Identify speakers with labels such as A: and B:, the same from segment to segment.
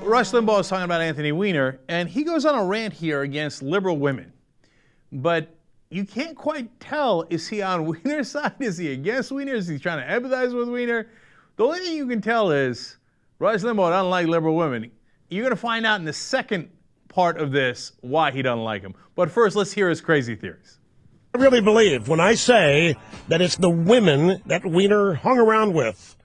A: Rush Limbaugh is talking about Anthony Weiner, and he goes on a rant here against liberal women. But you can't quite tell, is he on Weiner's side? Is he against Weiner? Is he trying to empathize with Weiner? The only thing you can tell is Rush Limbaugh doesn't like liberal women. You're going to find out in the second part of this why he doesn't like them. But first, let's hear his crazy theories.
B: I really believe when I say that it's the women that Weiner hung around with,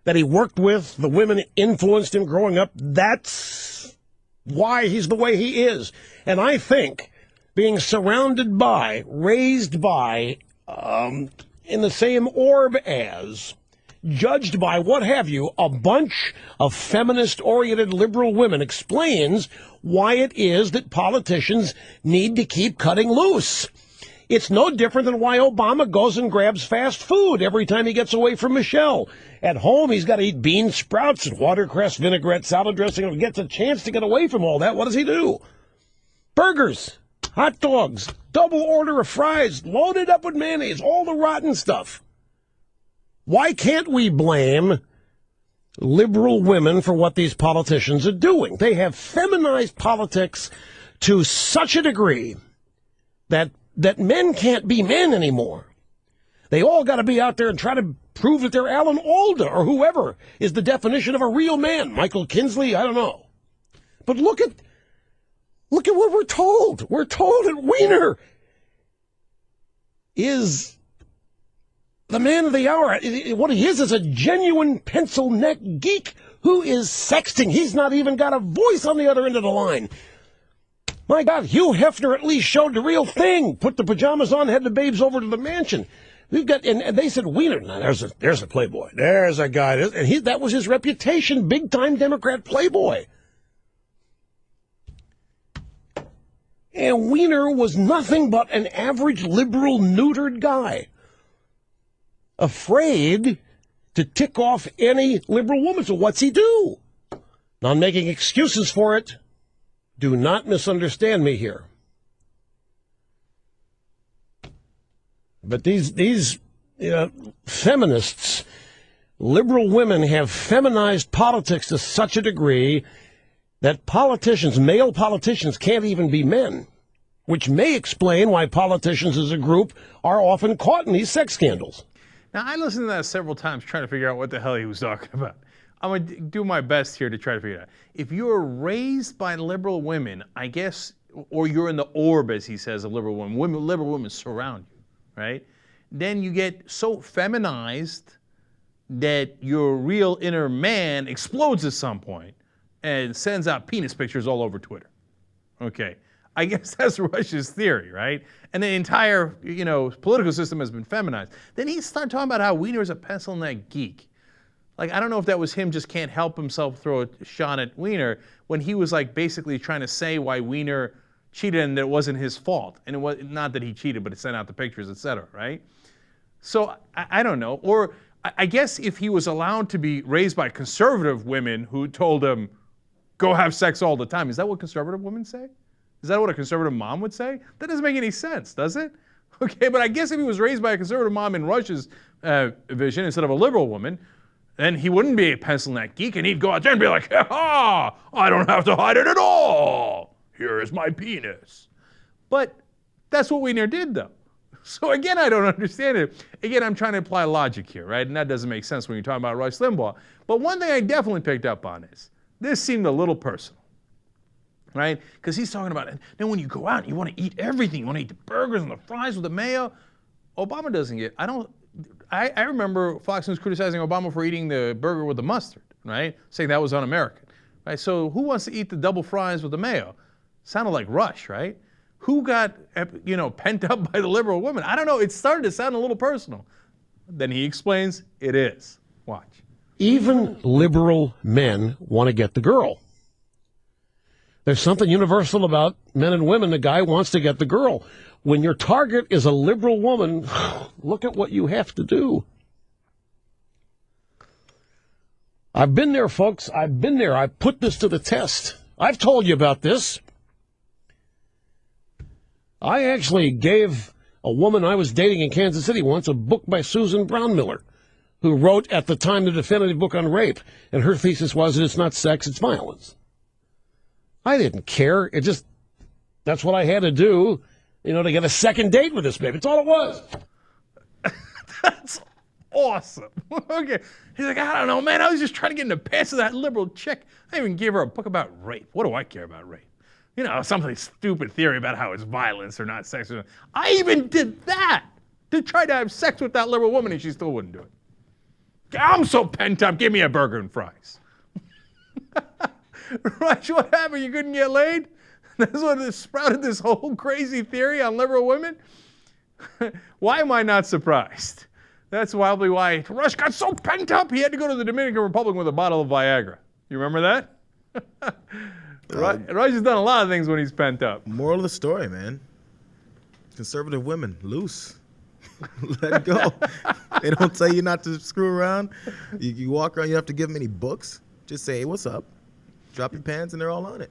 B: that he worked with, the women influenced him growing up, that's why he's the way he is. And I think being surrounded by, raised by, in the same orb as, judged by, what have you, a bunch of feminist-oriented liberal women explains why it is that politicians need to keep cutting loose. It's no different than why Obama goes and grabs fast food every time he gets away from Michelle. At home, he's got to eat bean sprouts and watercress vinaigrette salad dressing. If he gets a chance to get away from all that, what does he do? Burgers, hot dogs, double order of fries, loaded up with mayonnaise, all the rotten stuff. Why can't we blame liberal women for what these politicians are doing? They have feminized politics to such a degree that men can't be men anymore. They all got to be out there and try to prove that they're Alan Alda or whoever is the definition of a real man. Michael Kinsley, I don't know. But look at what we're told. We're told that Weiner is the man of the hour. What he is a genuine pencil neck geek who is sexting. He's not even got a voice on the other end of the line. My God, Hugh Hefner at least showed the real thing. Put the pajamas on, had the babes over to the mansion. We've got, and they said, Weiner, now there's a playboy. There's a guy. And that was his reputation, big-time Democrat playboy. And Weiner was nothing but an average liberal neutered guy, afraid to tick off any liberal woman. So what's he do? Now, I'm making excuses for it. Do not misunderstand me here. But these feminists, liberal women, have feminized politics to such a degree that politicians, male politicians, can't even be men, which may explain why politicians as a group are often caught in these sex scandals.
A: Now, I listened to that several times trying to figure out what the hell he was talking about. I'm going to do my best here to try to figure it out. If you're raised by liberal women, I guess, or you're in the orb, as he says, of liberal women, liberal women surround you, right? Then you get so feminized that your real inner man explodes at some point and sends out penis pictures all over Twitter. Okay. I guess that's Rush's theory, right? And the entire, political system has been feminized. Then he started talking about how Weiner is a pencil neck geek. Like, I don't know if that was him just can't help himself throw a shot at Weiner when he was like basically trying to say why Weiner cheated and that it wasn't his fault. And it was not that he cheated, but it sent out the pictures, etc., right? So I don't know. Or I guess if he was allowed to be raised by conservative women who told him, go have sex all the time, is that what conservative women say? Is that what a conservative mom would say? That doesn't make any sense, does it? Okay, but I guess if he was raised by a conservative mom in Rush's vision instead of a liberal woman, then he wouldn't be a pencil neck geek, and he'd go out there and be like, ha, I don't have to hide it at all. Here is my penis. But that's what Weiner did, though. So again, I don't understand it. Again, I'm trying to apply logic here, right? And that doesn't make sense when you're talking about Rush Limbaugh. But one thing I definitely picked up on is, this seemed a little personal, right? Because he's talking about it. Then when you go out, you want to eat everything. You want to eat the burgers and the fries with the mayo. Obama doesn't get, I remember Fox News criticizing Obama for eating the burger with the mustard, right? Saying that was un-American, right? So who wants to eat the double fries with the mayo? Sounded like Rush, right? Who got, pent up by the liberal women? I don't know. It started to sound a little personal. Then he explains it is. Watch.
B: Even liberal men want to get the girl. There's something universal about men and women. The guy wants to get the girl. When your target is a liberal woman, look at what you have to do. I've been there, folks. I've been there. I put this to the test. I've told you about this. I actually gave a woman I was dating in Kansas City once a book by Susan Brown Miller, who wrote at the time the definitive book on rape. And her thesis was that it's not sex, it's violence. I didn't care. That's what I had to do, to get a second date with this baby. That's all it was.
A: That's awesome. Okay. He's like, I don't know, man. I was just trying to get in the pants of that liberal chick. I even gave her a book about rape. What do I care about rape? Something stupid theory about how it's violence or not sex. I even did that to try to have sex with that liberal woman, and she still wouldn't do it. I'm so pent up. Give me a burger and fries. Right? What happened? You couldn't get laid? That's what sprouted this whole crazy theory on liberal women? Why am I not surprised? That's probably why Rush got so pent up he had to go to the Dominican Republic with a bottle of Viagra. You remember that? Rush has done a lot of things when he's pent up.
C: Moral of the story, man. Conservative women, loose. Let go. They don't tell you not to screw around. You walk around, you don't have to give them any books. Just say, hey, what's up? Drop your pants and they're all on it.